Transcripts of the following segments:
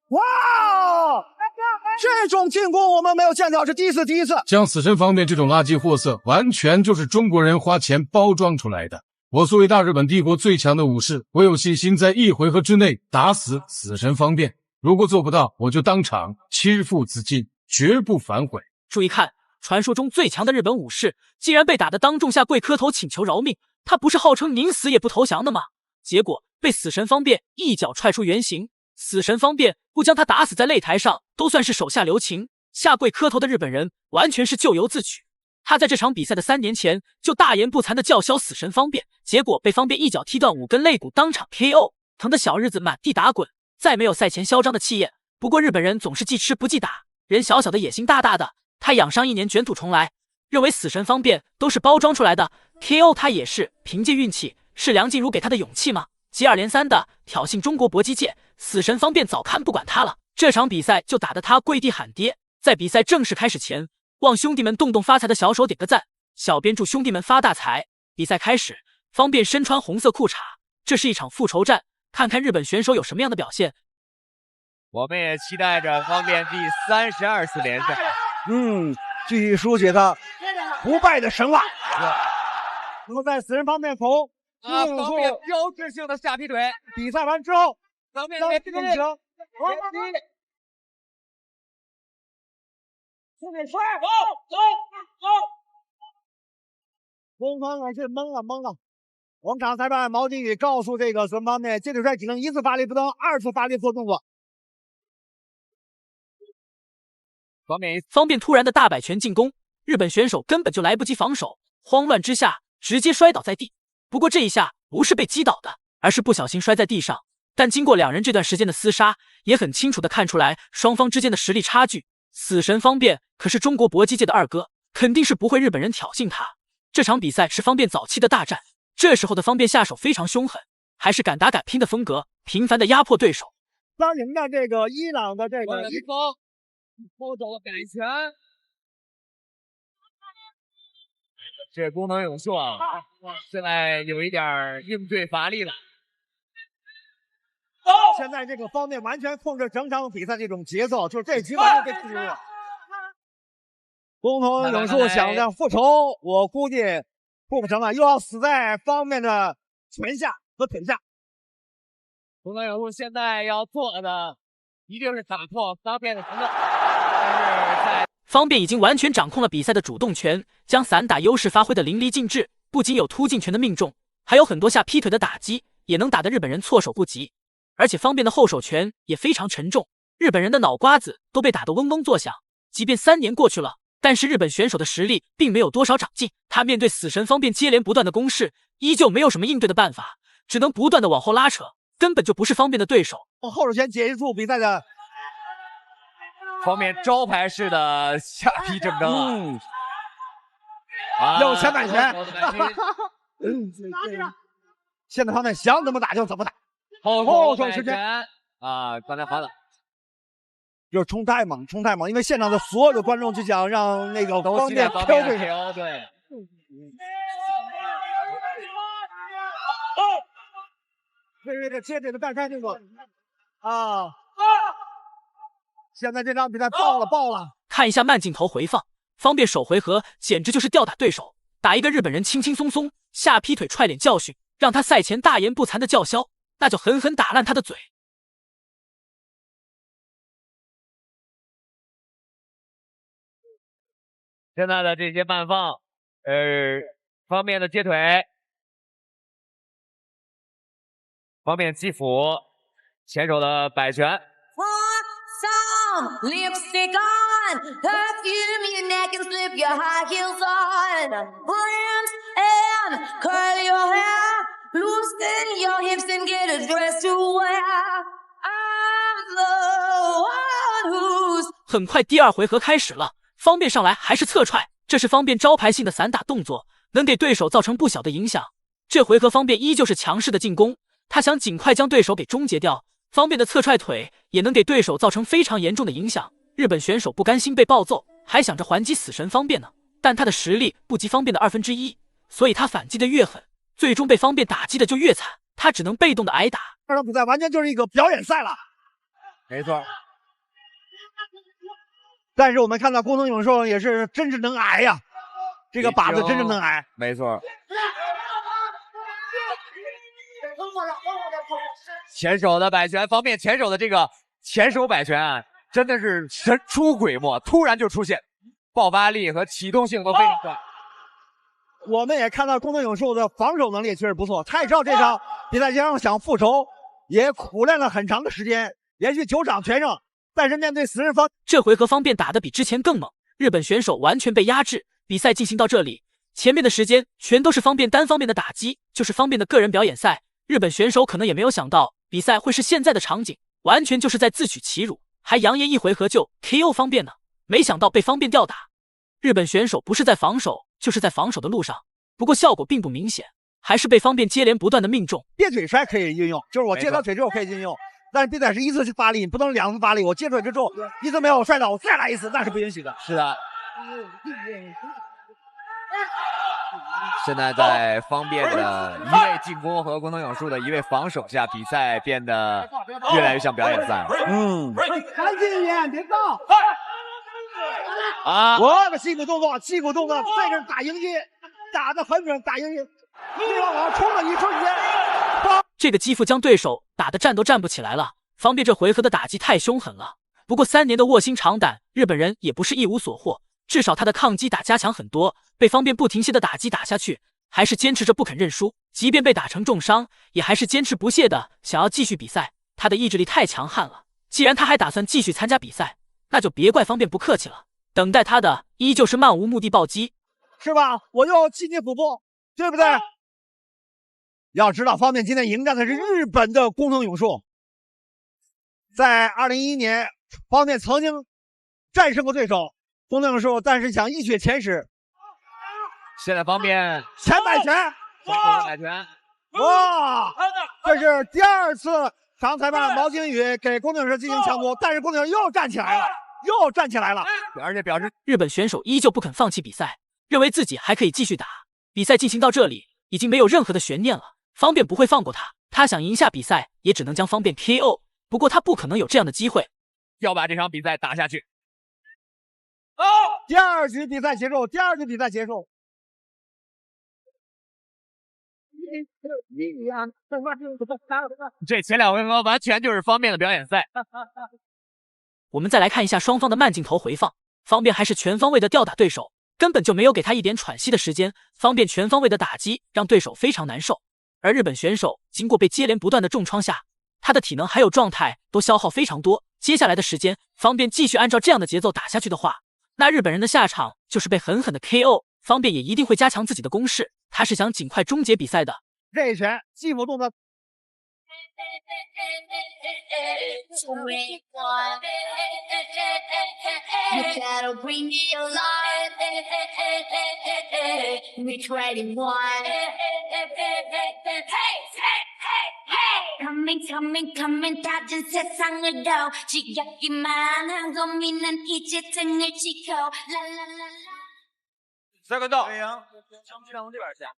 哇！这种进攻我们没有见到，是第一次。像死神方面这种垃圾货色，完全就是中国人花钱包装出来的。我作为大日本帝国最强的武士，我有信心在1回合之内打死死神方便。如果做不到，我就当场切腹自尽，绝不反悔。注意看，传说中最强的日本武士，竟然被打得当众下跪磕头请求饶命。他不是号称宁死也不投降的吗？结果被死神方便一脚踹出原形。死神方便不将他打死在擂台上，都算是手下留情。下跪磕头的日本人完全是咎由自取。他在这场比赛的3年前就大言不惭地叫嚣死神方便，结果被方便一脚踢断5根肋骨，当场 KO， 疼的小日子满地打滚，再没有赛前嚣张的气焰。不过日本人总是记吃不记打，人小小的野心大大的，他养伤1年卷土重来，认为死神方便都是包装出来的， KO 他也是凭借运气，是梁静茹给他的勇气吗？接二连三的挑衅中国搏击界，死神方便早看不管他了，这场比赛就打得他跪地喊爹。在比赛正式开始前，望兄弟们动动发财的小手点个赞，小编祝兄弟们发大财。比赛开始，方便身穿红色裤衩，这是一场复仇战，看看日本选手有什么样的表现。我们也期待着方便第32次连胜。继续书写他不败的神话。能够在死神方面口方便标志性的下劈腿。比赛完之后，方便动情。攻方也是懵了。我们场裁判毛金宇告诉这个死神方面，接腿踹只能1次发力，不能2次发力做动作。方便突然的大摆拳进攻，日本选手根本就来不及防守，慌乱之下直接摔倒在地。不过这一下不是被击倒的，而是不小心摔在地上。但经过2人这段时间的厮杀，也很清楚地看出来双方之间的实力差距。死神方便可是中国搏击界的2哥，肯定是不会日本人挑衅他。这场比赛是方便早期的大战，这时候的方便下手非常凶狠，还是敢打敢拼的风格，频繁地压迫对手。当赢的这个伊朗的这个一方偷走了改拳，这功能有术啊，现在有一点应对乏力了。现在这个方面完全控制整场比赛这种节奏，就是这局完全被控制了。工藤勇树想着复仇，我估计不成了，又要死在方面的拳下和腿下。工藤勇树现在要做的一定是打破方便的成功，但是在方便已经完全掌控了比赛的主动权，将散打优势发挥的淋漓尽致，不仅有突进拳的命中，还有很多下劈腿的打击，也能打得日本人措手不及。而且方便的后手拳也非常沉重，日本人的脑瓜子都被打得嗡嗡作响。即便3年过去了，但是日本选手的实力并没有多少长进，他面对死神方便接连不断的攻势，依旧没有什么应对的办法，只能不断的往后拉扯，根本就不是方便的对手。后手拳结束比赛的方便招牌式的下劈正蹬用前摆拳。现在方面想怎么打就怎么打。后手拳啊，刚才滑了，就是冲太猛，因为现场的所有的观众就想让那个方便飘对手。对。微的接着的半开这个现在这场比赛爆了！看一下慢镜头回放，方便首回合简直就是吊打对手，打一个日本人轻轻松松，下劈腿踹脸教训，让他赛前大言不惭的叫嚣，那就狠狠打烂他的嘴。现在的这些慢放，方便的接腿，方便击斧，前手的摆拳。Lipstick on, perfume your neck and slip your high heels on. Brand and curl your hair, loosen your hips and get a dress to wear. I'm the one who's 很快第2回合开始了，方便上来还是侧踹，这是方便招牌性的散打动作，能给对手造成不小的影响。这回合方便依旧是强势的进攻，他想尽快将对手给终结掉。方便的侧踹腿也能给对手造成非常严重的影响。日本选手不甘心被暴揍，还想着还击死神方便呢，但他的实力不及方便的1/2，所以他反击的越狠，最终被方便打击的就越惨，他只能被动的挨打。这场比赛完全就是一个表演赛了。没错。但是我们看到工藤勇寿也是真是能挨呀，这个靶子真是能挨。没错。前手的摆拳方面，前手的这个前手摆拳啊，真的是神出鬼没，突然就出现，爆发力和启动性都非常快。我们也看到工藤勇寿的防守能力确实不错，他也知道这场比赛将想复仇，也苦练了很长的时间，连续9场全胜。但是面对死神方，这回合方便打得比之前更猛，日本选手完全被压制。比赛进行到这里，前面的时间全都是方便单方面的打击，就是方便的个人表演赛。日本选手可能也没有想到比赛会是现在的场景，完全就是在自取其辱，还扬言一回合就 KO 方便呢，没想到被方便吊打。日本选手不是在防守，就是在防守的路上，不过效果并不明显，还是被方便接连不断的命中。接腿摔可以运用，就是我接到腿之后可以运用，但是比赛是一次发力，你不能2次发力。我接腿之后一次没有摔倒，我再来一次，那是不允许的。是的。现在在方便的一位进攻和工藤勇树的一位防守下，比赛变得越来越像表演赛了。看近一点，别动。啊！我的击鼓动作，击鼓动作，这个打迎击，打得很准，打迎击，对方往上冲了一瞬间，这个击负将对手打得站都站不起来了。方便这回合的打击太凶狠了，不过3年的卧薪尝胆，日本人也不是一无所获，至少他的抗击打加强很多。被方便不停歇的打击打下去，还是坚持着不肯认输，即便被打成重伤，也还是坚持不懈的想要继续比赛。他的意志力太强悍了，既然他还打算继续参加比赛，那就别怪方便不客气了。等待他的依旧是漫无目的暴击，是吧？我又进击腹部，对不对？要知道，方便今天迎战的是日本的工藤勇树，在2011年，方便曾经战胜过对手工藤勇树，但是想一雪前耻。现在方便前摆拳，摆拳，哇！这是第2次常裁判毛景宇给工藤勇树进行抢夺，但是工藤勇树又站起来了，又站起来了，而且表示日本选手依旧不肯放弃比赛，认为自己还可以继续打。比赛进行到这里，已经没有任何的悬念了。方便不会放过他，他想赢下比赛，也只能将方便 KO。不过他不可能有这样的机会，要把这场比赛打下去。第2局比赛结束，第2局比赛结束。这前2回合完全就是方便的表演赛。我们再来看一下双方的慢镜头回放，方便还是全方位的吊打对手，根本就没有给他一点喘息的时间。方便全方位的打击让对手非常难受，而日本选手经过被接连不断的重创下，他的体能还有状态都消耗非常多。接下来的时间，方便继续按照这样的节奏打下去的话，那日本人的下场就是被狠狠的 KO。方便也一定会加强自己的攻势，他是想尽快终结比赛的。这一拳击腹动作。Coming 다진 세상으로 지겹기만 한 고민은 이제 등을 지고 라라라라 3个到，往这边下。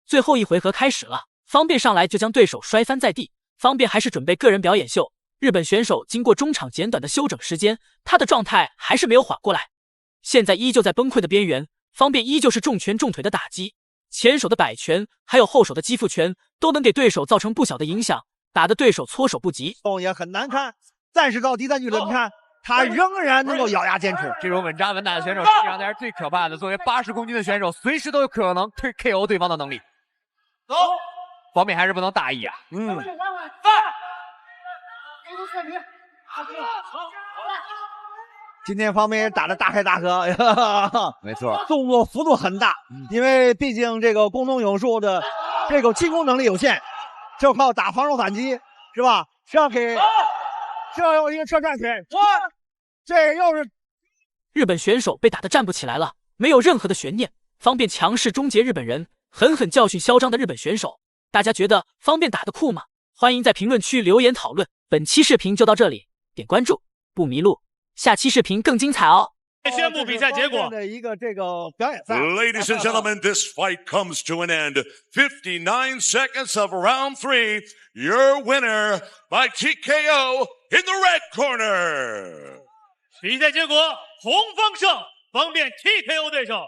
最后一回合开始了，方便上来就将对手摔翻在地。方便还是准备个人表演秀。日本选手经过中场简短的休整时间，他的状态还是没有缓过来，现在依旧在崩溃的边缘。方便依旧是重拳重腿的打击，前手的摆拳还有后手的击负拳都能给对手造成不小的影响，打得对手措手不及。也很难看，但是到第3局了，你看他仍然能够咬牙坚持。这种稳扎稳打的选手，实际上才是最可怕的。作为80公斤的选手，随时都有可能推 KO 对方的能力。走，方面还是不能大意啊。今天方面打得大开大合，没错，动作幅度很大，因为毕竟这个工藤勇树的这个进攻能力有限，就靠打防守反击，是吧？这又一个车站拳，这又是日本选手被打得站不起来了，没有任何的悬念。方便强势终结日本人，狠狠教训嚣张的日本选手。大家觉得方便打得酷吗？欢迎在评论区留言讨论。本期视频就到这里，点关注不迷路，下期视频更精彩哦。宣布比赛结果的一个这个表演赛。Ladies and gentlemen, this fight comes to an end. 59 seconds of round 3. Your winner by TKO in the red corner. 比赛结果，红方胜，方便 TKO 对手。